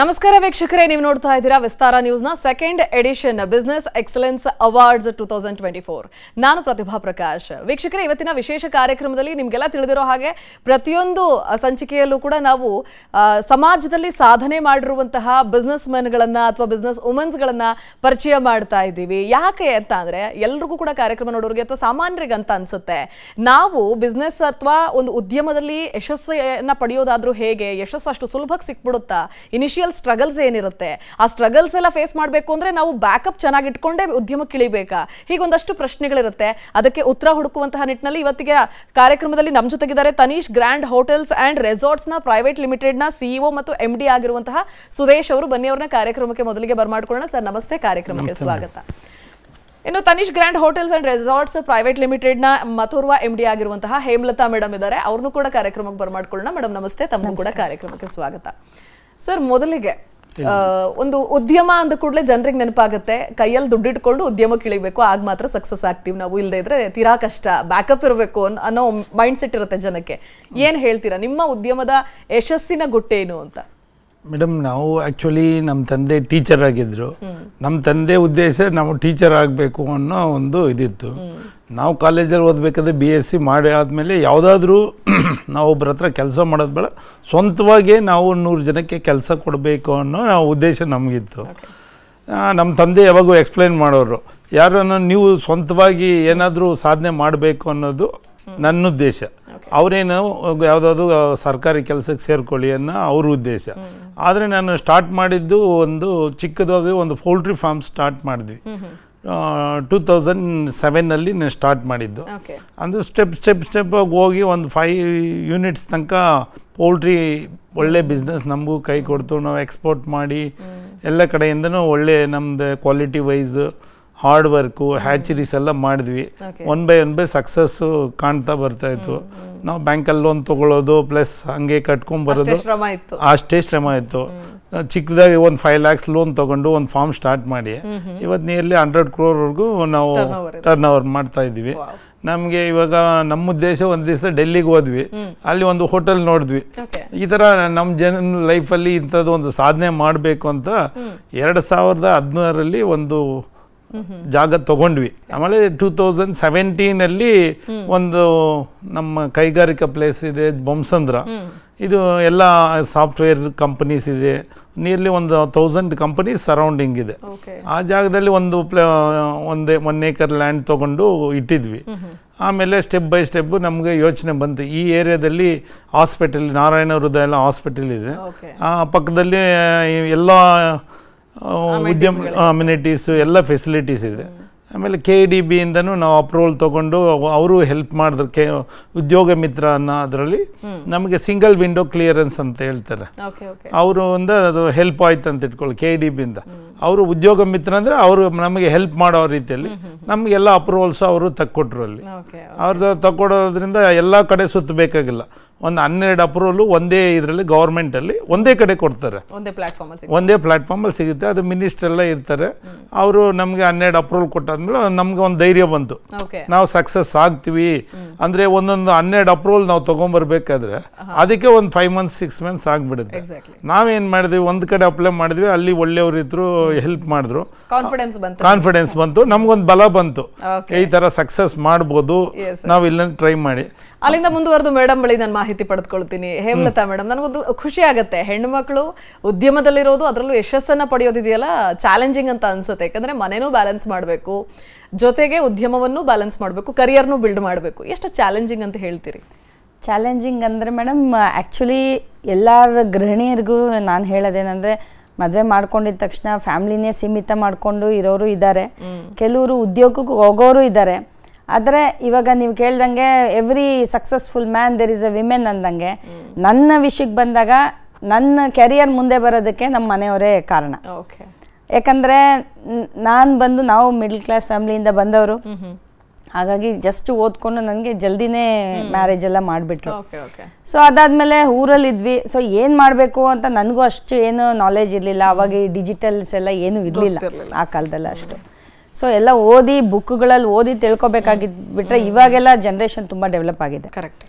ನಮಸ್ಕಾರ ವೀಕ್ಷಕರೇ, ನೀವು ನೋಡ್ತಾ ಇದ್ದೀರಾ ವಿಸ್ತಾರ ನ್ಯೂಸ್ನ second edition business excellence awards 2024. ನಾನು ಪ್ರತಿಭಾ ಪ್ರಕಾಶ್. ವೀಕ್ಷಕರೇ, ಇವತ್ತಿನ ವಿಶೇಷ ಕಾರ್ಯಕ್ರಮದಲ್ಲಿ ನಿಮಗೆಲ್ಲ ತಿಳಿದಿರೋ ಹಾಗೆ ಪ್ರತಿಯೊಂದು ಸಂಚಿಕೆಯಲ್ಲೂ ಕೂಡ ನಾವು ಸಮಾಜದಲ್ಲಿ ಸಾಧನೆ ಮಾಡಿರುವಂತಹ ಬಿಸ್ನೆಸ್ ಮೆನ್ಗಳನ್ನ ಅಥವಾ ಬಿಸ್ನೆಸ್ ವುಮೆನ್ಸ್ಗಳನ್ನ ಪರಿಚಯ ಮಾಡ್ತಾ ಇದ್ದೀವಿ. ಯಾಕೆ ಅಂತ ಅಂದ್ರೆ ಎಲ್ರಿಗೂ ಕೂಡ ಕಾರ್ಯಕ್ರಮ ನೋಡೋರಿಗೆ ಅಥವಾ ಸಾಮಾನ್ಯರಿಗೆ ಅಂತ ಅನ್ಸುತ್ತೆ, ನಾವು ಬಿಸ್ನೆಸ್ ಅಥವಾ ಒಂದು ಉದ್ಯಮದಲ್ಲಿ ಯಶಸ್ವಿಯನ್ನ ಪಡೆಯೋದಾದ್ರೂ ಹೇಗೆ, ಯಶಸ್ಸು ಅಷ್ಟು ಸುಲಭಕ್ಕೆ ಸಿಕ್ಬಿಡುತ್ತಾ, ಇನಿಷಿಯಲ್ ಸ್ಟ್ರಗಲ್ಸ್ ಏನಿರುತ್ತೆ ಆ ಸ್ಟ್ರಗಲ್ಸ್ ಎಲ್ಲ ಫೇಸ್ ಮಾಡಬೇಕು ಅಂದ್ರೆ ನಾವು ಬ್ಯಾಕಪ್ ಚೆನ್ನಾಗಿ ಇಟ್ಕೊಂಡೇ ಉದ್ಯಮಕ್ಕೆ ಇಳಿಬೇಕಾ, ಹೀಗೊಂದಷ್ಟು ಪ್ರಶ್ನೆಗಳಿರುತ್ತೆ. ಅದಕ್ಕೆ ಉತ್ತರ ಹುಡುಕುವಂತಹ ನಿಟ್ಟಿನಲ್ಲಿ ಇವತ್ತಿಗೆ ಕಾರ್ಯಕ್ರಮದಲ್ಲಿ ನಮ್ಮ ಜೊತೆಗಿದ್ದಾರೆ Tanish grand hotels and resorts ನ ಪ್ರೈವೇಟ್ ಲಿಮಿಟೆಡ್ ನ ಸಿಇಒ ಮತ್ತು MD ಆಗಿರುವಂತಹ ಸುದೇಶ್ ಅವರು. ಬನ್ನಿ ಅವ್ರನ್ನ ಕಾರ್ಯಕ್ರಮಕ್ಕೆ ಮೊದಲಿಗೆ ಬರ್ಮಾಡ್ಕೊಳ್ಳೋಣ. ಸರ್ ನಮಸ್ತೆ, ಕಾರ್ಯಕ್ರಮಕ್ಕೆ ಸ್ವಾಗತ. ಇನ್ನು Tanish grand hotels and resorts private limited ನ ಮತ್ತೋರ್ವ MD ಆಗಿರುವಂತಹ ಹೇಮಲತಾ ಮೇಡಮ್ ಇದ್ದಾರೆ, ಅವ್ರನ್ನು ಕೂಡ ಕಾರ್ಯಕ್ರಮಕ್ಕೆ ಬರ್ಮಾಡ್ಕೊಳ್ಳೋಣ. ಮೇಡಮ್ ನಮಸ್ತೆ, ತಮಗೂ ಕೂಡ ಕಾರ್ಯಕ್ರಮಕ್ಕೆ ಸ್ವಾಗತ. ಸರ್, ಮೊದಲಿಗೆ ಒಂದು ಉದ್ಯಮ ಅಂದ ಕೂಡಲೇ ಜನರಿಗೆ ನೆನಪಾಗುತ್ತೆ, ಕೈಯಲ್ಲಿ ದುಡ್ಡಿಟ್ಕೊಂಡು ಉದ್ಯಮಕ್ಕೆ ಇಳಿಬೇಕು, ಆಗ ಮಾತ್ರ ಸಕ್ಸಸ್ ಆಗ್ತೀವಿ ನಾವು, ಇಲ್ಲದೆ ಇದ್ರೆ ತೀರಾ ಕಷ್ಟ, ಬ್ಯಾಕಪ್ ಇರಬೇಕು ಅನ್ನೋ ಮೈಂಡ್ ಸೆಟ್ ಇರುತ್ತೆ ಜನಕ್ಕೆ. ಏನ್ ಹೇಳ್ತೀರಾ, ನಿಮ್ಮ ಉದ್ಯಮದ ಯಶಸ್ಸಿನ ಗುಟ್ಟೇನು ಅಂತ? ಮೇಡಮ್, ನಾವು ಆ್ಯಕ್ಚುಲಿ ನಮ್ಮ ತಂದೆ ಟೀಚರ್ ಆಗಿದ್ರು. ನಮ್ಮ ತಂದೆ ಉದ್ದೇಶ ನಾವು ಟೀಚರ್ ಆಗಬೇಕು ಅನ್ನೋ ಒಂದು ಇದಿತ್ತು. ನಾವು ಕಾಲೇಜಲ್ಲಿ ಓದಬೇಕಾದ್ರೆ BSc ಮಾಡಿ ಆದಮೇಲೆ ಯಾವುದಾದ್ರೂ ನಾವು ಒಬ್ಬರ ಹತ್ರ ಕೆಲಸ ಮಾಡೋದು ಬೇಡ, ಸ್ವಂತವಾಗೇ ನಾವು 100 ಜನಕ್ಕೆ ಕೆಲಸ ಕೊಡಬೇಕು ಅನ್ನೋ ಉದ್ದೇಶ ನಮಗಿತ್ತು. ನಮ್ಮ ತಂದೆ ಯಾವಾಗೂ ಎಕ್ಸ್ಪ್ಲೈನ್ ಮಾಡೋರು, ಯಾರನ್ನು ನೀವು ಸ್ವಂತವಾಗಿ ಏನಾದರೂ ಸಾಧನೆ ಮಾಡಬೇಕು ಅನ್ನೋದು ನನ್ನ ಉದ್ದೇಶ. ಅವರೇನು ಯಾವುದಾದ್ರು ಸರ್ಕಾರಿ ಕೆಲಸಕ್ಕೆ ಸೇರ್ಕೊಳ್ಳಿ ಅನ್ನೋ ಅವ್ರ ಉದ್ದೇಶ. ಆದರೆ ನಾನು ಸ್ಟಾರ್ಟ್ ಮಾಡಿದ್ದು ಒಂದು ಚಿಕ್ಕದಾಗಿ ಒಂದು ಪೋಲ್ಟ್ರಿ ಫಾರ್ಮ್ ಸ್ಟಾರ್ಟ್ ಮಾಡಿದ್ವಿ. 2007ನಲ್ಲಿ ನಾನು ಸ್ಟಾರ್ಟ್ ಮಾಡಿದ್ದು. ಅಂದರೆ ಸ್ಟೆಪ್ ಹೋಗಿ ಒಂದು 5 ಯೂನಿಟ್ಸ್ ತನಕ ಪೋಲ್ಟ್ರಿ ಒಳ್ಳೆ ಬಿಸ್ನೆಸ್ ನಮಗೂ ಕೈ ಕೊಡ್ತು. ನಾವು ಎಕ್ಸ್ಪೋರ್ಟ್ ಮಾಡಿ ಎಲ್ಲ ಕಡೆಯಿಂದನೂ ಒಳ್ಳೆ ನಮ್ಮದು quality wise hard work hatcheries ಎಲ್ಲ ಮಾಡಿದ್ವಿ. ಒನ್ ಬೈ ಸಕ್ಸಸ್ಸು ಕಾಣ್ತಾ ಬರ್ತಾಯಿತ್ತು. ನಾವು ಬ್ಯಾಂಕಲ್ಲಿ ಲೋನ್ ತೊಗೊಳ್ಳೋದು ಪ್ಲಸ್ ಹಂಗೆ ಕಟ್ಕೊಂಡ್ಬರೋದು, ಅಷ್ಟೇ ಶ್ರಮ ಇತ್ತು. ಚಿಕ್ಕದಾಗಿ ಒಂದು 5 lakhs ಲೋನ್ ತೊಗೊಂಡು ಒಂದು ಫಾರ್ಮ್ ಸ್ಟಾರ್ಟ್ ಮಾಡಿ ಇವತ್ತು ನಿಯರ್ಲಿ 100 crore ನಾವು ಟರ್ನ್ ಓವರ್ ಮಾಡ್ತಾ ಇದ್ದೀವಿ. ನಮಗೆ ಇವಾಗ ನಮ್ಮ ಉದ್ದೇಶ, ಒಂದು ದಿವಸ ಡೆಲ್ಲಿಗೆ ಹೋದ್ವಿ, ಅಲ್ಲಿ ಒಂದು ಹೋಟೆಲ್ ನೋಡಿದ್ವಿ. ಈ ಥರ ನಮ್ಮ ಜನ ಲೈಫಲ್ಲಿ ಇಂಥದ್ದು ಒಂದು ಸಾಧನೆ ಮಾಡಬೇಕು ಅಂತ 2016ರಲ್ಲಿ ಒಂದು ಜಾಗ ತಗೊಂಡ್ವಿ. ಆಮೇಲೆ 2017ನಲ್ಲಿ ಒಂದು ನಮ್ಮ ಕೈಗಾರಿಕಾ ಪ್ಲೇಸ್ ಇದೆ ಬೊಮ್ಮಸಂದ್ರ. ಇದು ಎಲ್ಲ ಸಾಫ್ಟ್ವೇರ್ ಕಂಪನೀಸ್ ಇದೆ, ನಿಯರ್ಲಿ ಒಂದು 1000 ಕಂಪನೀಸ್ ಸರೌಂಡಿಂಗ್ ಇದೆ. ಆ ಜಾಗದಲ್ಲಿ ಒಂದು 1 acre ಲ್ಯಾಂಡ್ ತೊಗೊಂಡು ಇಟ್ಟಿದ್ವಿ. ಆಮೇಲೆ ಸ್ಟೆಪ್ ಬೈ ಸ್ಟೆಪ್ ನಮಗೆ ಯೋಚನೆ ಬಂತು, ಈ ಏರಿಯಾದಲ್ಲಿ ಹಾಸ್ಪಿಟಲ್, ನಾರಾಯಣ ಹೃದಯ ಎಲ್ಲ ಹಾಸ್ಪಿಟಲ್ ಇದೆ, ಆ ಪಕ್ಕದಲ್ಲಿ ಎಲ್ಲ ಉದ್ಯಮ ಅಮ್ಯುನಿಟೀಸು ಎಲ್ಲ ಫೆಸಿಲಿಟೀಸ್ ಇದೆ. ಆಮೇಲೆ KDBಯಿಂದನೂ ನಾವು ಅಪ್ರೂವಲ್ ತೊಗೊಂಡು ಅವರು ಹೆಲ್ಪ್ ಮಾಡಿದ್ರು. ಉದ್ಯೋಗ ಮಿತ್ರ ಅನ್ನೋ ಅದರಲ್ಲಿ ನಮಗೆ ಸಿಂಗಲ್ ವಿಂಡೋ ಕ್ಲಿಯರೆನ್ಸ್ ಅಂತ ಹೇಳ್ತಾರೆ. ಅವರು ಅದು ಹೆಲ್ಪ್ ಆಯ್ತು ಅಂತ ಇಟ್ಕೊಳ್ಳಿ. KDBಯಿಂದ ಅವರು ಉದ್ಯೋಗ ಮಿತ್ರ ಅಂದರೆ ಅವರು ನಮಗೆ ಹೆಲ್ಪ್ ಮಾಡೋ ರೀತಿಯಲ್ಲಿ ನಮಗೆಲ್ಲ ಅಪ್ರೂವಲ್ಸು ಅವರು ತಕ್ಕೊಟ್ರು. ಅಲ್ಲಿ ಅವ್ರದ್ದು ತಕ್ಕೊಡೋದ್ರಿಂದ ಎಲ್ಲ ಕಡೆ ಸುತ್ತಬೇಕಾಗಿಲ್ಲ. ಒಂದು 12 ಅಪ್ರೂವಲು ಒಂದೇ ಇದರಲ್ಲಿ ಗೌರ್ಮೆಂಟಲ್ಲಿ ಒಂದೇ ಕಡೆ ಕೊಡ್ತಾರೆ, ಒಂದೇ ಪ್ಲ್ಯಾಟ್ಫಾರ್ಮಲ್ಲಿ ಸಿಗುತ್ತೆ. ಅದು ಮಿನಿಸ್ಟರ್ ಎಲ್ಲ ಇರ್ತಾರೆ. ಅವರು ನಮಗೆ 12 ಅಪ್ರೂವಲ್ ಕೊಟ್ಟಾದ್ಮೇಲೆ ನಮ್ಗೆ ಒಂದು ಧೈರ್ಯ ಬಂತು, ನಾವು ಸಕ್ಸಸ್ ಆಗ್ತೀವಿ. ಅಂದರೆ ಒಂದೊಂದು 12 ಅಪ್ರೂವಲ್ ನಾವು ತೊಗೊಂಬರ್ಬೇಕಾದ್ರೆ ಅದಕ್ಕೆ ಒಂದು 5 months 6 months ಆಗಿಬಿಡುತ್ತೆ. ನಾವೇನು ಮಾಡಿದ್ವಿ, ಒಂದು ಕಡೆ ಅಪ್ಲೈ ಮಾಡಿದ್ವಿ, ಅಲ್ಲಿ ಒಳ್ಳೆಯವರು ಇದ್ರು, ಹೆಲ್ಪ್ ಮಾಡಿದ್ರು, ಕಾನ್ಫಿಡೆನ್ಸ್ ಬಂತು, ನಮ್ಗೊಂದು ಬಲ ಬಂತು, ಈ ಥರ ಸಕ್ಸಸ್ ಮಾಡ್ಬೋದು, ನಾವು ಇಲ್ಲೊಂದು ಟ್ರೈ ಮಾಡಿ. ಅಲ್ಲಿಂದ ಮುಂದುವರೆದು ಮೇಡಮ್ ಬಳಿ ನಾನು ಮಾಹಿತಿ ಪಡೆದುಕೊಳ್ತೀನಿ. ಹೇಮಲತಾ ಮೇಡಮ್, ನನಗೊಂದು ಖುಷಿ ಆಗುತ್ತೆ, ಹೆಣ್ಮಕ್ಳು ಉದ್ಯಮದಲ್ಲಿರೋದು, ಅದರಲ್ಲೂ ಯಶಸ್ಸನ್ನು ಪಡೆಯೋದಿದೆಯಲ್ಲ, ಚಾಲೆಂಜಿಂಗ್ ಅಂತ ಅನ್ಸುತ್ತೆ. ಯಾಕಂದ್ರೆ ಮನೇನೂ ಬ್ಯಾಲೆನ್ಸ್ ಮಾಡಬೇಕು, ಜೊತೆಗೆ ಉದ್ಯಮವನ್ನು ಬ್ಯಾಲೆನ್ಸ್ ಮಾಡಬೇಕು, ಕರಿಯರ್ನು ಬಿಲ್ಡ್ ಮಾಡಬೇಕು. ಎಷ್ಟು ಚಾಲೆಂಜಿಂಗ್ ಅಂತ ಹೇಳ್ತೀರಿ? ಚಾಲೆಂಜಿಂಗ್ ಅಂದರೆ ಮೇಡಮ್, ಆ್ಯಕ್ಚುಲಿ ಎಲ್ಲರ ಗೃಹಿಣಿಯರಿಗೂ ನಾನು ಹೇಳೋದೇನೆಂದರೆ, ಮದುವೆ ಮಾಡ್ಕೊಂಡಿದ್ದ ತಕ್ಷಣ ಫ್ಯಾಮ್ಲಿನೇ ಸೀಮಿತ ಮಾಡಿಕೊಂಡು ಇರೋರು ಇದ್ದಾರೆ, ಕೆಲವರು ಉದ್ಯೋಗಕ್ಕೆ ಹೋಗೋರು ಇದ್ದಾರೆ. ಆದರೆ ಇವಾಗ ನೀವು ಕೇಳ್ದಂಗೆ every successful man there is a women ಅಂದಂಗೆ, ನನ್ನ ವಿಷಯಕ್ಕೆ ಬಂದಾಗ ನನ್ನ ಕೆರಿಯರ್ ಮುಂದೆ ಬರೋದಕ್ಕೆ ನಮ್ಮ ಮನೆಯವರೇ ಕಾರಣ. ಯಾಕಂದರೆ ನಾವು ಮಿಡ್ಲ್ ಕ್ಲಾಸ್ ಫ್ಯಾಮಿಲಿಯಿಂದ ಬಂದವರು. ಹಾಗಾಗಿ ಜಸ್ಟ್ ಓದ್ಕೊಂಡು ನನಗೆ ಜಲ್ದಿನೇ ಮ್ಯಾರೇಜ್ ಎಲ್ಲ ಮಾಡಿಬಿಟ್ರು. ಸೊ ಅದಾದಮೇಲೆ ಊರಲ್ಲಿದ್ವಿ. ಸೊ ಏನು ಮಾಡಬೇಕು ಅಂತ ನನಗೂ ಅಷ್ಟು ಏನು ನಾಲೆಜ್ ಇರಲಿಲ್ಲ. ಅವಾಗ ಈ ಡಿಜಿಟಲ್ಸ್ ಎಲ್ಲ ಏನೂ ಇರಲಿಲ್ಲ ಆ ಕಾಲದಲ್ಲಿ ಅಷ್ಟು. ಸೊ ಎಲ್ಲ ಓದಿ ಬುಕ್ಗಳಲ್ಲಿ ಓದಿ ತಿಳ್ಕೊಬೇಕಾಗಿದ್ದು ಬಿಟ್ಟರೆ ಇವಾಗೆಲ್ಲ ಜನ್ರೇಷನ್ ತುಂಬ ಡೆವಲಪ್ ಆಗಿದೆ.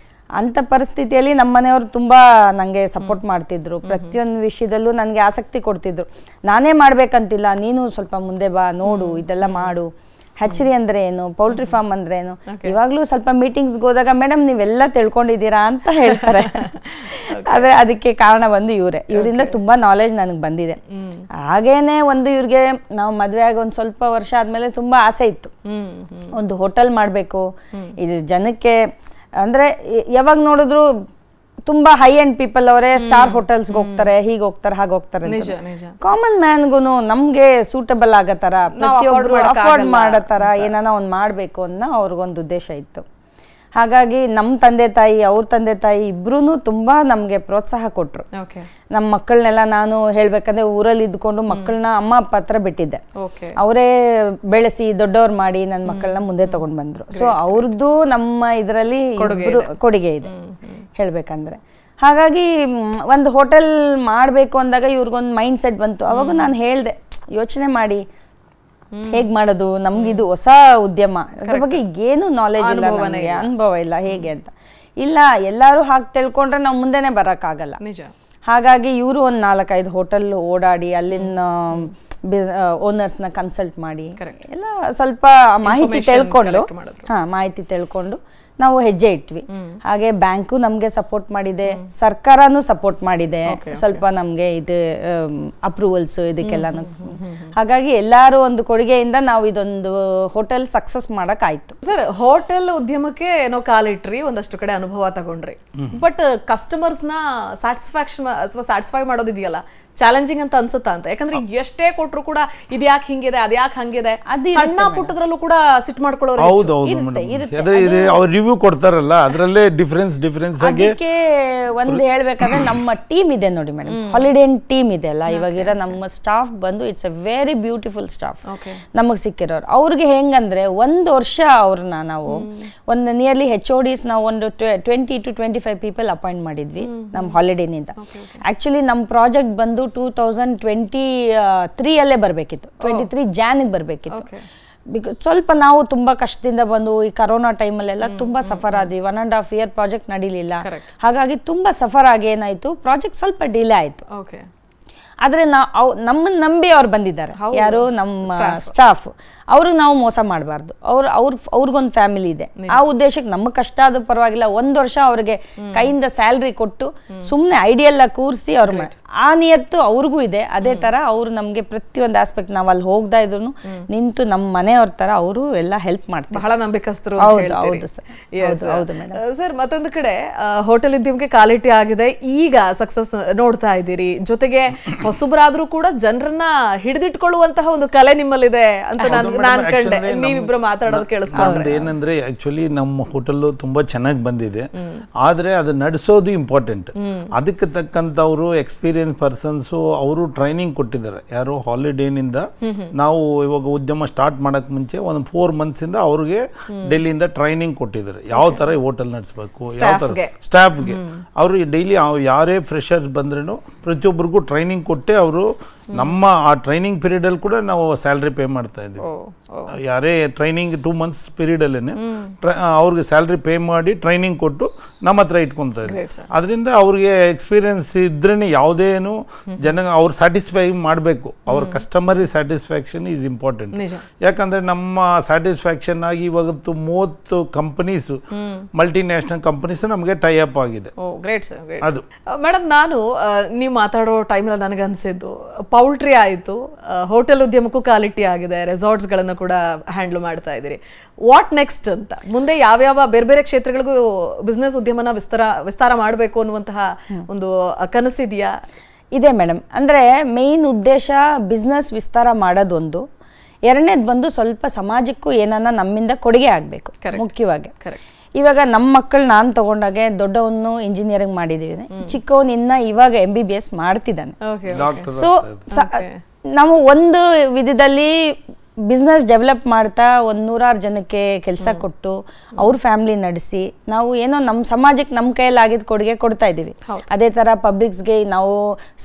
ಅಂಥ ಪರಿಸ್ಥಿತಿಯಲ್ಲಿ ನಮ್ಮ ಮನೆಯವರು ತುಂಬ ನನಗೆ ಸಪೋರ್ಟ್ ಮಾಡ್ತಿದ್ರು. ಪ್ರತಿಯೊಂದು ವಿಷಯದಲ್ಲೂ ನನಗೆ ಆಸಕ್ತಿ ಕೊಡ್ತಿದ್ರು. ನಾನೇ ಮಾಡ್ಬೇಕಂತಿಲ್ಲ, ನೀನು ಸ್ವಲ್ಪ ಮುಂದೆ ಬಾ, ನೋಡು, ಇದೆಲ್ಲ ಮಾಡು. ಹ್ಯಾಚರಿ ಅಂದ್ರೆ ಏನು, ಪೌಲ್ಟ್ರಿ ಫಾರ್ಮ್ ಅಂದ್ರೆ ಏನು, ಇವಾಗಲೂ ಸ್ವಲ್ಪ ಮೀಟಿಂಗ್ಸ್ಗೆ ಹೋದಾಗ ಮೇಡಮ್ ನೀವೆಲ್ಲ ತಿಳ್ಕೊಂಡಿದ್ದೀರಾ ಅಂತ ಹೇಳ್ತಾರೆ. ಆದರೆ ಅದಕ್ಕೆ ಕಾರಣ ಬಂದು ಇವರಿಂದ ತುಂಬಾ ನಾಲೆಜ್ ನನಗೆ ಬಂದಿದೆ. ಹಾಗೇನೆ ಇವ್ರಿಗೆ ನಾವು ಮದುವೆ ಆಗಿ ಒಂದು ಸ್ವಲ್ಪ ವರ್ಷ ಆದ್ಮೇಲೆ ತುಂಬಾ ಆಸೆ ಇತ್ತು, ಒಂದು ಹೋಟೆಲ್ ಮಾಡಬೇಕು. ಇದು ಜನಕ್ಕೆ ಅಂದ್ರೆ ಯಾವಾಗ ನೋಡಿದ್ರು ತುಂಬಾ ಹೈ ಎಂಡ್ ಪೀಪಲ್ ಅವರೇ ಸ್ಟಾರ್ ಹೋಟೆಲ್ಸ್ಗೆ ಹೋಗ್ತಾರೆ, ಹೀಗೆ ಹೋಗ್ತಾರೆ, ಹಾಗೆ ಹೋಗ್ತಾರೆ. ಕಾಮನ್ ಮ್ಯಾನ್ಗೂ ನಮ್ಗೆ ಸೂಟಬಲ್ ಆಗೋ ತರ, ಪ್ರತಿಯೊಬ್ರು ಅಫೋರ್ಡ್ ಮಾಡೋ ತರ ಏನಾನ ಒಂದು ಮಾಡ್ಬೇಕು ಅನ್ನೋ ಅವ್ರಿಗೊಂದು ಉದ್ದೇಶ ಇತ್ತು. ಹಾಗಾಗಿ ನಮ್ಮ ತಂದೆ ತಾಯಿ, ಅವ್ರ ತಂದೆ ತಾಯಿ ಇಬ್ರು ತುಂಬಾ ನಮ್ಗೆ ಪ್ರೋತ್ಸಾಹ ಕೊಟ್ರು. ನಮ್ಮ ಮಕ್ಕಳನ್ನೆಲ್ಲ ನಾನು ಹೇಳ್ಬೇಕಂದ್ರೆ ಊರಲ್ಲಿ ಇದ್ಕೊಂಡು ಮಕ್ಕಳನ್ನ ಅಮ್ಮ ಅಪ್ಪ ಹತ್ರ ಬಿಟ್ಟಿದ್ದೆ. ಅವರೇ ಬೆಳೆಸಿ ದೊಡ್ಡವ್ರು ಮಾಡಿ ನನ್ನ ಮಕ್ಕಳನ್ನ ಮುಂದೆ ತಗೊಂಡ್ ಬಂದ್ರು. ಸೊ ಅವ್ರದ್ದು ನಮ್ಮ ಇದರಲ್ಲಿ ಕೊಡುಗೆ ಇದೆ ಹೇಳ್ಬೇಕಂದ್ರೆ. ಹಾಗಾಗಿ ಒಂದು ಹೋಟೆಲ್ ಮಾಡಬೇಕು ಅಂದಾಗ ಇವ್ರಿಗೊಂದು ಮೈಂಡ್ ಸೆಟ್ ಬಂತು. ಅವಾಗ ನಾನು ಹೇಳ್ದೆ, ಯೋಚನೆ ಮಾಡಿ ಹೇಗ್ ಮಾಡೋದು, ನಮ್ಗಿದು ಹೊಸ ಉದ್ಯಮ, ಅದ್ರ ಬಗ್ಗೆ ಏನು ನಾಲೆಜ್ ಇಲ್ಲ, ನನಗೆ ಅನುಭವ ಇಲ್ಲ ಹೇಗೆ ಅಂತ. ಇಲ್ಲ, ಎಲ್ಲರೂ ಹಾಗೆ ತಿಳ್ಕೊಂಡ್ರೆ ನಾವು ಮುಂದೆನೆ ಬರೋಕ್ಕಾಗಲ್ಲ. ಹಾಗಾಗಿ ಇವರು ಒಂದು 4-5 ಹೋಟೆಲ್ ಓಡಾಡಿ ಅಲ್ಲಿನ ಓನರ್ಸ್ನ ಕನ್ಸಲ್ಟ್ ಮಾಡಿ ಎಲ್ಲ ಸ್ವಲ್ಪ ಮಾಹಿತಿ ತಿಳ್ಕೊಂಡು ನಾವು ಹೆಜ್ಜೆ ಇಟ್ವಿ. ಹಾಗೆ ಬ್ಯಾಂಕು ನಮ್ಗೆ ಸಪೋರ್ಟ್ ಮಾಡಿದೆ, ಸರ್ಕಾರನೂ ಸಪೋರ್ಟ್ ಮಾಡಿದೆ ಸ್ವಲ್ಪ ನಮ್ಗೆ ಇದು ಅಪ್ರೂವಲ್ಸ್ ಇದಕ್ಕೆಲ್ಲಾನು. ಹಾಗಾಗಿ ಎಲ್ಲಾರು ಒಂದು ಕೊಡುಗೆಯಿಂದ ನಾವು ಇದೊಂದು ಹೋಟೆಲ್ ಸಕ್ಸಸ್ ಮಾಡಕ್ ಆಯ್ತು. ಸರ್, ಹೋಟೆಲ್ ಉದ್ಯಮಕ್ಕೆ ಏನೋ ಕಾಲಿಟ್ರಿ, ಒಂದಷ್ಟು ಕಡೆ ಅನುಭವ ತಗೊಂಡ್ರಿ, ಬಟ್ ಕಸ್ಟಮರ್ಸ್ ನ ಸ್ಯಾಟಿಸ್ಫ್ಯಾಕ್ಷನ್ ಅಥವಾ ಸ್ಯಾಟಿಸ್ಫೈ ಮಾಡೋದಿದೆಯಲ್ಲ, ಚಾಲೆಂಜಿಂಗ್ ಅಂತ ಅನ್ಸುತ್ತಾ ಅಂತ? ಯಾಕಂದ್ರೆ ಎಷ್ಟೇ ಕೊಟ್ರು ಕೂಡ ಇದ್ಯಾಕೆ ಹಿಂಗಿದೆ, ಅದ್ಯಾಕೆ ಹಂಗಿದೆ, ಸಣ್ಣ ಪುಟ್ಟದ್ರಲ್ಲೂ ಕೂಡ ಸಿಟ್ ಮಾಡ್ಕೊಳ್ಳೋರು. ರಿವ್ಯೂ ಕೊಡ್ತಾರಲ್ಲ, ಅದರಲ್ಲೇ ಡಿಫರೆನ್ಸ್ ಆಗಿ ಒಂದು ಹೇಳ್ಬೇಕಂದ್ರೆ ನಮ್ಮ ಟೀಮ್ ಇದೆ ನೋಡಿ ಮೇಡಮ್, ಹಾಲಿಡೇ ಟೀಮ್ ಇದೆ ಅಲ್ಲ, ಇವಾಗಿರೋ ನಮ್ಮ ಸ್ಟಾಫ್ ಬಂದು it's A very beautiful staff ನಮಗ್ ಸಿಕ್ಕಿರೋರು. ಅವ್ರಿಗೆ ಹೆಂಗಂದ್ರೆ 1 ವರ್ಷ ಅವ್ರನ್ನ ನಾವು ಒಂದು ನಿಯರ್ಲಿ HODs ನಾವು ಒಂದು 20 to 25 ಪೀಪಲ್ ಅಪಾಯಿಂಟ್ ಮಾಡಿದ್ವಿ ನಮ್ಮ ಹಾಲಿಡೇನಿಂದ. ಆಕ್ಚುಲಿ ನಮ್ಮ ಪ್ರಾಜೆಕ್ಟ್ ಬಂದು 2023 ಅಲ್ಲೇ ಬರ್ಬೇಕಿತ್ತು, 23 ಜಾನ್ಗೆ ಬರ್ಬೇಕಿತ್ತು. ಸ್ವಲ್ಪ ನಾವು ತುಂಬಾ ಕಷ್ಟದಿಂದ ಬಂದು ಈ ಕರೋನಾ ಟೈಮಲ್ಲೆಲ್ಲ ತುಂಬಾ ಸಫರ್ ಆದ್ವಿ. 1.5 year ಪ್ರಾಜೆಕ್ಟ್ ನಡೀಲಿಲ್ಲ. ಹಾಗಾಗಿ ತುಂಬಾ ಸಫರ್ ಆಗಿ ಏನಾಯ್ತು, ಪ್ರಾಜೆಕ್ಟ್ ಸ್ವಲ್ಪ ಡಿಲೇ ಆಯ್ತು. ಆದ್ರೆ ನಮ್ಮನ್ನ ನಂಬಿ ಅವ್ರು ಬಂದಿದ್ದಾರೆ, ಯಾರು ನಮ್ಮ ಸ್ಟಾಫ್. ಅವ್ರಿಗೆ ನಾವು ಮೋಸ ಮಾಡಬಾರ್ದು, ಅವ್ರಿಗೊಂದು ಫ್ಯಾಮಿಲಿ ಇದೆ. ಆ ಉದ್ದೇಶಕ್ಕೆ ನಮ್ಗೆ ಕಷ್ಟ ಆದ್ರೂ ಪರವಾಗಿಲ್ಲ, 1 ವರ್ಷ ಅವ್ರಿಗೆ ಕೈಯಿಂದ ಸ್ಯಾಲ್ರಿ ಕೊಟ್ಟು ಸುಮ್ನೆ ಐಡಿಯೆಲ್ಲ ಕೂರಿಸಿ ಅವ್ರ ಆ ನಿಯತ್ತು ಅವ್ರಿಗೂ ಇದೆ. ಅದೇ ತರ ಅವ್ರು ನಮ್ಗೆ ಪ್ರತಿಯೊಂದು ಆಸ್ಪೆಕ್ಟ್ ನಾವು ಅಲ್ಲಿ ಹೋಗ್ತಾ ಇದ್ರು ನಿಂತು ನಮ್ಮ ಮನೆಯವ್ರ ತರ ಅವರು ಎಲ್ಲ ಹೆಲ್ಪ್ ಮಾಡ್ತಾರೆ. ಬಹಳ ನಂಬಿಕಸ್ತರು. ಸರ್, ಮತ್ತೊಂದು ಕಡೆ ಹೋಟೆಲ್ ಉದ್ಯಮಕ್ಕೆ ಕಾಲಿಟಿ ಆಗಿದೆ, ಈಗ ಸಕ್ಸಸ್ ನೋಡ್ತಾ ಇದ್ದೀರಿ. ಜೊತೆಗೆ ಹೊಸಬ್ರಾದ್ರೂ ಕೂಡ ಜನರನ್ನ ಹಿಡಿದಿಟ್ಕೊಳ್ಳುವಂತಹ ಒಂದು ಕಲೆ ನಿಮ್ಮಲ್ಲಿದೆ ಅಂತ ನಾನು ಕಂಡೆ. ನೀವಿಬ್ರು ಮಾತಾಡೋದು ಕೇಳಿಸ್ಕೊಂಡ್ರೆ ಏನಂದ್ರೆ, ಆಕ್ಚುಲಿ ನಮ್ಮ ಹೋಟೆಲ್ ತುಂಬಾ ಚೆನ್ನಾಗಿ ಬಂದಿದೆ, ಆದ್ರೆ ಅದು ನಡೆಸೋದು ಇಂಪಾರ್ಟೆಂಟ್. ಅದಕ್ಕೆ ತಕ್ಕಂತವ್ರು ಎಕ್ಸ್ಪೀರಿಯನ್ಸ್ ಪರ್ಸನ್ಸ್ ಅವರು ಟ್ರೈನಿಂಗ್ ಕೊಟ್ಟಿದ್ದಾರೆ. ಯಾರು ಹಾಲಿಡೇನಿಂದ ನಾವು ಇವಾಗ ಉದ್ಯಮ ಸ್ಟಾರ್ಟ್ ಮಾಡಕ್ ಮುಂಚೆ ಒಂದು 4 months ಇಂದ ಅವ್ರಿಗೆ ಡೆಲ್ಲಿಯಿಂದ ಟ್ರೈನಿಂಗ್ ಕೊಟ್ಟಿದ್ದಾರೆ, ಯಾವ ತರ ಹೋಟೆಲ್ ನಡೆಸಬೇಕು, ಯಾವ ತರ ಸ್ಟಾಫ್ಗೆ. ಅವರು ಡೈಲಿ ಯಾರೇ ಫ್ರೆಶರ್ಸ್ ಬಂದ್ರೂ ಪ್ರತಿಯೊಬ್ಬರಿಗೂ ಟ್ರೈನಿಂಗ್ ಕೊಟ್ಟೆ ಅವರು ನಮ್ಮ ಆ ಟ್ರೈನಿಂಗ್ ಪೀರಿಯಡ್ ಅಲ್ಲಿ ಕೂಡ ನಾವು ಸ್ಯಾಲ್ರಿ ಪೇ ಮಾಡ್ತಾ ಇದ್ವಿ. ಯಾರೇ ಟ್ರೈನಿಂಗ್ 2 months ಪೀರಿಯಡ್ ಅಲ್ಲೇನೆ ಅವ್ರಿಗೆ ಸ್ಯಾಲ್ರಿ ಪೇ ಮಾಡಿ ಟ್ರೈನಿಂಗ್ ಕೊಟ್ಟು ನಮ್ಮ ಹತ್ರ ಇಟ್ಕೊಂತ ಇದ್ವಿ. ಅದರಿಂದ ಅವ್ರಿಗೆ ಎಕ್ಸ್ಪೀರಿಯನ್ಸ್ ಇದ್ರೇನೆ ಯಾವುದೇನು ಜನ ಅವ್ರು ಸ್ಯಾಟಿಸ್ಫೈ ಮಾಡಬೇಕು. ಅವ್ರ ಕಸ್ಟಮರ್ ಸ್ಯಾಟಿಸ್ಫ್ಯಾಕ್ಷನ್ ಈಸ್ ಇಂಪಾರ್ಟೆಂಟ್. ಯಾಕಂದ್ರೆ ನಮ್ಮ ಸ್ಯಾಟಿಸ್ಫ್ಯಾಕ್ಷನ್ ಆಗಿ ಇವತ್ತು 30 ಕಂಪನೀಸ್ ಮಲ್ಟಿನ್ಯಾಷನಲ್ ಕಂಪನೀಸ್ ನಮಗೆ ಟೈ ಅಪ್ ಆಗಿದೆ. ಅದು ಮೇಡಮ್, ನಾನು ನೀವು ಮಾತಾಡೋ ಟೈಮಲ್ಲಿ ನನಗೆ ಅನ್ಸಿದ್ದು, ಪೌಲ್ಟ್ರಿ ಆಯಿತು, ಹೋಟೆಲ್ ಉದ್ಯಮಕ್ಕೂ ಕಾಲಿಟಿ ಆಗಿದೆ, ರೆಸಾರ್ಟ್ಸ್ ಗಳನ್ನು ಕೂಡ ಹ್ಯಾಂಡಲ್ ಮಾಡ್ತಾ ಇದ್ದೀರಿ. ವಾಟ್ ನೆಕ್ಸ್ಟ್ ಅಂತ, ಮುಂದೆ ಯಾವ್ಯಾವ ಬೇರೆ ಬೇರೆ ಕ್ಷೇತ್ರಗಳಿಗೂ ಬಿಸ್ನೆಸ್ ಉದ್ಯಮನ ವಿಸ್ತಾರ ಮಾಡಬೇಕು ಅನ್ನುವಂತಹ ಒಂದು ಕನಸಿದೆಯಾ? ಇದೆ ಮೇಡಮ್. ಅಂದ್ರೆ ಮೇನ್ ಉದ್ದೇಶ ಬಿಸ್ನೆಸ್ ವಿಸ್ತಾರ ಮಾಡೋದೊಂದು, ಎರಡನೇದು ಬಂದು ಸ್ವಲ್ಪ ಸಮಾಜಕ್ಕೂ ಏನನ್ನ ನಮ್ಮಿಂದ ಕೊಡುಗೆ ಆಗಬೇಕು ಮುಖ್ಯವಾಗಿ. ಇವಾಗ ನಮ್ಮ ಮಕ್ಕಳು ನಾನು ತಗೊಂಡಾಗೆ ದೊಡ್ಡವನು ಇಂಜಿನಿಯರಿಂಗ್ ಮಾಡಿದೀವಿ, ಚಿಕ್ಕವನು ಇನ್ನ ಇವಾಗ MBBS ಮಾಡ್ತಿದ್ದಾನೆ. ಸೊ ನಾವು ಒಂದು ವಿಧದಲ್ಲಿ ಬಿಸ್ನೆಸ್ ಡೆವಲಪ್ ಮಾಡ್ತಾ 100 ಜನಕ್ಕೆ ಕೆಲಸ ಕೊಟ್ಟು ಅವ್ರ ಫ್ಯಾಮಿಲಿ ನಡೆಸಿ ನಾವು ಏನೋ ನಮ್ಮ ಸಮಾಜಕ್ಕೆ ನಮ್ಮ ಕೈಯಲ್ಲಿ ಆಗಿದ್ದ ಕೊಡುಗೆ ಕೊಡ್ತಾ ಇದ್ದೀವಿ. ಅದೇ ತರ ಪಬ್ಲಿಕ್ಸ್ಗೆ ನಾವು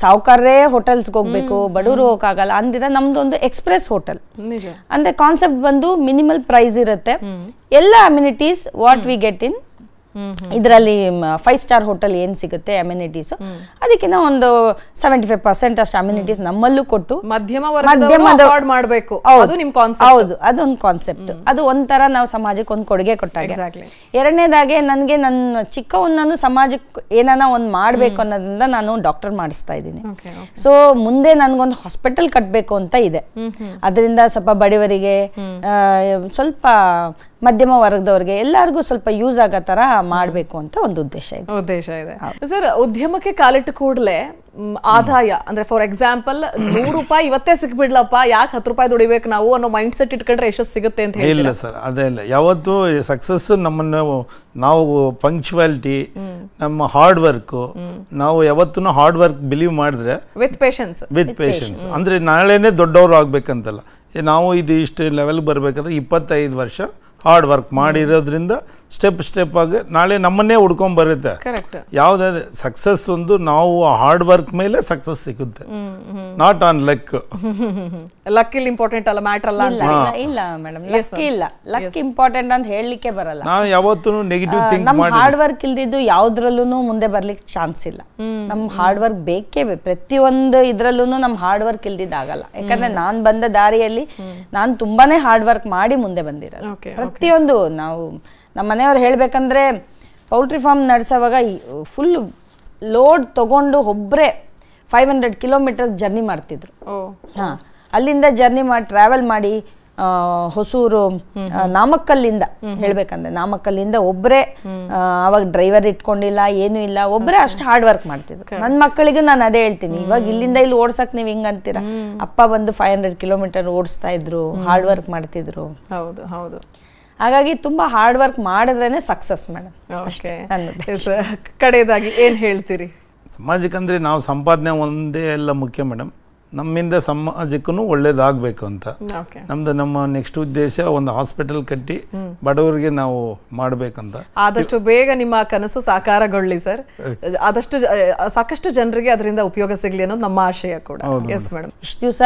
ಸಾವುಕಾರರೇ ಹೋಟೆಲ್ಸ್ಗೆ ಹೋಗ್ಬೇಕು, ಬಡವರು ಹೋಗಕ್ಕಾಗಲ್ಲ ಅಂದಿರ ನಮ್ದೊಂದು ಎಕ್ಸ್ಪ್ರೆಸ್ ಹೋಟೆಲ್. ಅಂದ್ರೆ ಕಾನ್ಸೆಪ್ಟ್ ಬಂದು ಮಿನಿಮಲ್ ಪ್ರೈಸ್ ಇರುತ್ತೆ, ಎಲ್ಲ amenities what we get in ಇದರಲ್ಲಿ 5 ಸ್ಟಾರ್ ಹೋಟೆಲ್ ಏನ್ ಸಿಗುತ್ತೆ ಅಮ್ಯುನಿಟೀಸ್ ಅದಕ್ಕಿಂತ ಒಂದು 75% ಅಷ್ಟು ಅಮ್ಯುನಿಟೀಸ್ ನಮ್ಮಲ್ಲೂ ಕೊಟ್ಟು ಹೌದು ಅದೊಂದು ಕಾನ್ಸೆಪ್ಟ್. ಅದು ಒಂಥರ ನಾವು ಸಮಾಜಕ್ಕೆ ಒಂದು ಕೊಡುಗೆ ಕೊಟ್ಟಾಗ. ಎರಡನೇದಾಗೆ ನನಗೆ ನನ್ನ ಚಿಕ್ಕವನ್ನೂ ಸಮಾಜಕ್ಕೆ ಏನಾನ ಒಂದು ಮಾಡ್ಬೇಕು ಅನ್ನೋದ್ರಿಂದ ನಾನು ಡಾಕ್ಟರ್ ಮಾಡಿಸ್ತಾ ಇದ್ದೀನಿ. ಸೊ ಮುಂದೆ ನನ್ಗೊಂದು ಹಾಸ್ಪಿಟಲ್ ಕಟ್ಟಬೇಕು ಅಂತ ಇದೆ. ಅದರಿಂದ ಸ್ವಲ್ಪ ಬಡವರಿಗೆ ಸ್ವಲ್ಪ ಮಧ್ಯಮ ವರ್ಗದವ್ರಿಗೆ ಎಲ್ಲರಿಗೂ ಸ್ವಲ್ಪ ಯೂಸ್ ಆಗೋ ತರ ಮಾಡಬೇಕು ಅಂತ ಒಂದು ಉದ್ದೇಶ ಇದೆ. ಸರ್, ಉದ್ಯಮಕ್ಕೆ ಕಾಲಿಟ್ಟು ಕೂಡಲೇ ಆದಾಯ ಅಂದ್ರೆ ಫಾರ್ ಎಕ್ಸಾಂಪಲ್ ₹100 ಇವತ್ತೇ ಸಿಕ್ಬಿಡ್ಲಪ್ಪ, ಯಾಕೆ ₹10 ದುಡಿಬೇಕು ನಾವು ಅನ್ನೋ ಮೈಂಡ್ ಸೆಟ್ ಇಟ್ಕೊಂಡ್ರೆ ಎಷ್ಟು ಸಿಗುತ್ತೆ ಅಂತ ಹೇಳಿ? ಇಲ್ಲ ಸರ್, ಅದೇ ಇಲ್ಲ. ಯಾವತ್ತು ಸಕ್ಸಸ್ ನಮ್ಮನ್ನು ನಾವು ಪಂಕ್ಚುವಾಲಿಟಿ, ನಮ್ಮ ಹಾರ್ಡ್ ವರ್ಕ್, ನಾವು ಯಾವತ್ತೂ ಹಾರ್ಡ್ ವರ್ಕ್ ಬಿಲೀವ್ ಮಾಡಿದ್ರೆ ವಿತ್ ಪೇಷನ್ಸ್ ಅಂದ್ರೆ ನಾಳೆನೆ ದೊಡ್ಡವರು ಆಗ್ಬೇಕಂತಲ್ಲ. ನಾವು ಇದು ಇಷ್ಟು ಲೆವೆಲ್ ಬರ್ಬೇಕಾದ್ರೆ 25 ವರ್ಷ ಹಾರ್ಡ್ ವರ್ಕ್ ಮಾಡಿರೋದ್ರಿಂದ ಸ್ಟೆಪ್ ಆಗಿ ನಾಳೆ ನಮ್ಮನ್ನೇ ಹುಡ್ಕೊಂಡ್ ಬರುತ್ತೆ. ಯಾವ್ದಾದ್ರೆ ಸಕ್ಸಸ್ ಒಂದು ನಾವು ಹಾರ್ಡ್ ವರ್ಕ್ ಮೇಲೆ ಸಕ್ಸಸ್ ಸಿಗುತ್ತೆ, ನಾಟ್ ಆನ್ ಲಕ್. ಲಕ್ ಇಲ್ಲಿ ಇಂಪಾರ್ಟೆಂಟ್ ಅಲ್ಲ, ಮ್ಯಾಟರ್ ಅಲ್ಲ. ಇಲ್ಲ ಮೇಡಮ್, ಲಕ್ ಇಲ್ಲ, ಲಕ್ ಇಂಪಾರ್ಟೆಂಟ್ ಅಂತ ಹೇಳಲಿಕ್ಕೆ ಬರಲ್ಲ. ನಾವು ಯಾವತ್ತೂ ನೆಗೆಟಿವ್ ಥಿಂಕ್ ಮಾಡಿ ಹಾರ್ಡ್ ವರ್ಕ್ ಇಲ್ದಿದ್ದು ಯಾವ್ದ್ರಲ್ಲೂ ಮುಂದೆ ಬರ್ಲಿಕ್ಕೆ ಚಾನ್ಸ್ ಇಲ್ಲ. ನಮ್ ಹಾರ್ಡ್ ವರ್ಕ್ ಬೇಕೇ ಬೇಕು. ಪ್ರತಿಯೊಂದು ಇದ್ರಲ್ಲೂ ನಮ್ ಹಾರ್ಡ್ ವರ್ಕ್ ಇಲ್ದಿದ್ದಾಗಲ್ಲ. ಯಾಕಂದ್ರೆ ನಾನ್ ಬಂದ ದಾರಿಯಲ್ಲಿ ನಾನು ತುಂಬಾನೇ ಹಾರ್ಡ್ ವರ್ಕ್ ಮಾಡಿ ಮುಂದೆ ಬಂದಿರೋದು. ಪ್ರತಿಯೊಂದು ನಾವು ನಮ್ಮ ಮನೆಯವ್ರು ಹೇಳ್ಬೇಕಂದ್ರೆ ಪೌಲ್ಟ್ರಿ ಫಾರ್ಮ್ ನಡೆಸೋವಾಗ ಫುಲ್ ಲೋಡ್ ತಗೊಂಡು ಒಬ್ಬರೇ 500 ಕಿಲೋಮೀಟರ್ಸ್ ಜರ್ನಿ ಮಾಡ್ತಿದ್ರು. ಅಲ್ಲಿಂದ ಜರ್ನಿ ಮಾಡಿ ಟ್ರಾವೆಲ್ ಮಾಡಿ ಹೊಸೂರು ನಾಮಕ್ಕಲ್ಲಿಂದ ಹೇಳ್ಬೇಕಂದ್ರೆ ನಾಮಕ್ಕಲ್ಲಿಂದ ಒಬ್ಬರೇ, ಅವಾಗ ಡ್ರೈವರ್ ಇಟ್ಕೊಂಡಿಲ್ಲ, ಏನೂ ಇಲ್ಲ, ಒಬ್ಬರೇ ಅಷ್ಟು ಹಾರ್ಡ್ ವರ್ಕ್ ಮಾಡ್ತಿದ್ರು. ನನ್ನ ಮಕ್ಕಳಿಗೂ ನಾನು ಅದೇ ಹೇಳ್ತೀನಿ, ಇವಾಗ ಇಲ್ಲಿಂದ ಇಲ್ಲಿ ಓಡ್ಸಕ್ ನೀವ್ ಹಿಂಗ ಅಂತೀರಾ, ಅಪ್ಪ ಬಂದು 500 ಕಿಲೋಮೀಟರ್ ಓಡಿಸ್ತಾ ಇದ್ರು, ಹಾರ್ಡ್ ವರ್ಕ್ ಮಾಡ್ತಿದ್ರು. ಹೌದು. ಹಾಗಾಗಿ ತುಂಬಾ ಹಾರ್ಡ್ ವರ್ಕ್ ಮಾಡಿದ್ರೇನೆ ಸಕ್ಸಸ್ ಮೇಡಮ್. ಕಡೆಯದಾಗಿ ಏನ್ ಹೇಳ್ತೀರಿ? ಸಮಾಜಕ್ಕಂದ್ರೆ ನಾವು ಸಂಪಾದನೆ ಒಂದೇ ಎಲ್ಲ ಮುಖ್ಯ ಮೇಡಮ್. ನಮ್ಮಿಂದ ಸಮಾಜಕ್ಕೂ ಒಳ್ಳೇದಾಗಬೇಕು ಅಂತ ನಮ್ಮ ನೆಕ್ಸ್ಟ್ ಉದ್ದೇಶ ಒಂದು ಹಾಸ್ಪಿಟಲ್ ಕಟ್ಟಿ ಬಡವರಿಗೆ ನಾವು ಮಾಡಬೇಕಂತ. ಆದಷ್ಟು ಬೇಗ ನಿಮ್ಮ ಕನಸು ಸಾಕಾರಗೊಳ್ಳಿ ಸರ್. ಆದಷ್ಟು ಸಾಕಷ್ಟು ಜನರಿಗೆ ಅದರಿಂದ ಉಪಯೋಗ ಸಿಗ್ಲಿ ಅನ್ನೋದು ನಮ್ಮ ಆಶಯ ಕೂಡ. ಎಸ್ ಮೇಡಮ್, ಇಷ್ಟು ದಿವಸ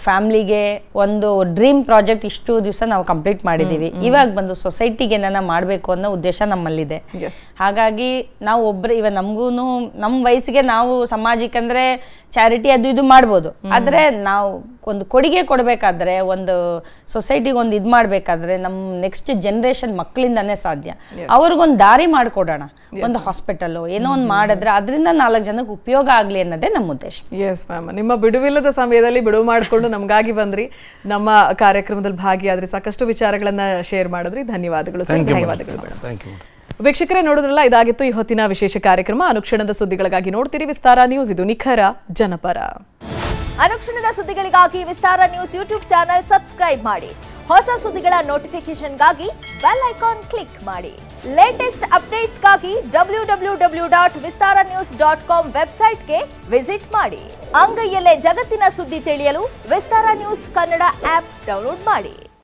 ಫ್ಯಾಮಿಲಿಗೆ ಒಂದು ಡ್ರೀಮ್ ಪ್ರಾಜೆಕ್ಟ್ ಇಷ್ಟು ದಿವಸ ನಾವು ಕಂಪ್ಲೀಟ್ ಮಾಡಿದೀವಿ. ಇವಾಗ ಬಂದು ಸೊಸೈಟಿಗೆ ಏನಾನ ಮಾಡಬೇಕು ಅನ್ನೋ ಉದ್ದೇಶ ನಮ್ಮಲ್ಲಿದೆ. ಹಾಗಾಗಿ ನಾವು ಒಬ್ಬರು ಇವಾಗ ನಮಗೂನು ನಮ್ಮ ವಯಸ್ಸಿಗೆ ನಾವು ಸಮಾಜಕ್ಕೆ ಅಂದ್ರೆ ಚಾರಿಟಿ ಅದು ಇದು ಮಾಡ್ಬೋದು. ಆದ್ರೆ ನಾವು ಒಂದು ಕೊಡುಗೆ ಕೊಡ್ಬೇಕಾದ್ರೆ, ಒಂದು ಸೊಸೈಟಿಗೆ ಒಂದು ಇದು ಮಾಡ್ಬೇಕಾದ್ರೆ ನಮ್ಮ ನೆಕ್ಸ್ಟ್ ಜನರೇಷನ್ ಮಕ್ಕಳಿಂದಾನೇ ಸಾಧ್ಯ. ಅವ್ರಿಗೊಂದು ದಾರಿ ಮಾಡ್ಕೊಡೋಣ, ಒಂದು ಹಾಸ್ಪಿಟಲ್ ಏನೋ ಒಂದು ಮಾಡಿದ್ರೆ ಅದರಿಂದ 4 ಜನಕ್ಕೆ ಉಪಯೋಗ ಆಗ್ಲಿ ಅನ್ನೋದೇ ನಮ್ಮ ಉದ್ದೇಶ. ಎಸ್ ಮ್ಯಾಮ್, ನಿಮ್ಮ ಬಿಡುವಿಲ್ಲದ ಸಮಯದಲ್ಲಿ ಬಿಡುವು ಮಾಡಿಕೊಂಡು ನಮಗಾಗಿ ಬಂದ್ರಿ, ನಮ್ಮ ಕಾರ್ಯಕ್ರಮದಲ್ಲಿ ಭಾಗಿಯಾದ್ರಿ, ಸಾಕಷ್ಟು ವಿಚಾರಗಳನ್ನ ಶೇರ್ ಮಾಡಿದ್ರಿ. ಧನ್ಯವಾದಗಳು ಸರ್. ಧನ್ಯವಾದಗಳು. ವೀಕ್ಷಕರೇ, ನೋಡಿದ್ರಲ್ಲ, ಇದಾಗಿತ್ತು ಈ ಹೊತ್ತಿನ ವಿಶೇಷ ಕಾರ್ಯಕ್ರಮ. ಅನುಕ್ಷಣದ ಸುದ್ದಿಗಳಿಗಾಗಿ ನೋಡ್ತೀರಿ ವಿಸ್ತಾರ ನ್ಯೂಸ್. ಇದು ನಿಖರ ಜನಪರ. ಅನುಕ್ಷಣದ ಸುದ್ದಿಗಳಿಗಾಗಿ ವಿಸ್ತಾರ ನ್ಯೂಸ್ ಯೂಟ್ಯೂಬ್ ಚಾನೆಲ್ ಸಬ್ಸ್ಕ್ರೈಬ್ ಮಾಡಿ. ಹೊಸ ಸುದ್ದಿಗಳ ನೋಟಿಫಿಕೇಶನ್ಗಾಗಿ ಬೆಲ್ ಐಕಾನ್ ಕ್ಲಿಕ್ ಮಾಡಿ. ಲೇಟೆಸ್ಟ್ ಅಪ್ಡೇಟ್ಸ್ಗಾಗಿ www.vistaranews.com ವೆಬ್ಸೈಟ್ಗೆ ವಿಸಿಟ್ ಮಾಡಿ. ಅಂಗೈಯಲ್ಲೇ ಜಗತ್ತಿನ ಸುದ್ದಿ ತಿಳಿಯಲು ವಿಸ್ತಾರ ನ್ಯೂಸ್ ಕನ್ನಡ ಆಪ್ ಡೌನ್ಲೋಡ್ ಮಾಡಿ.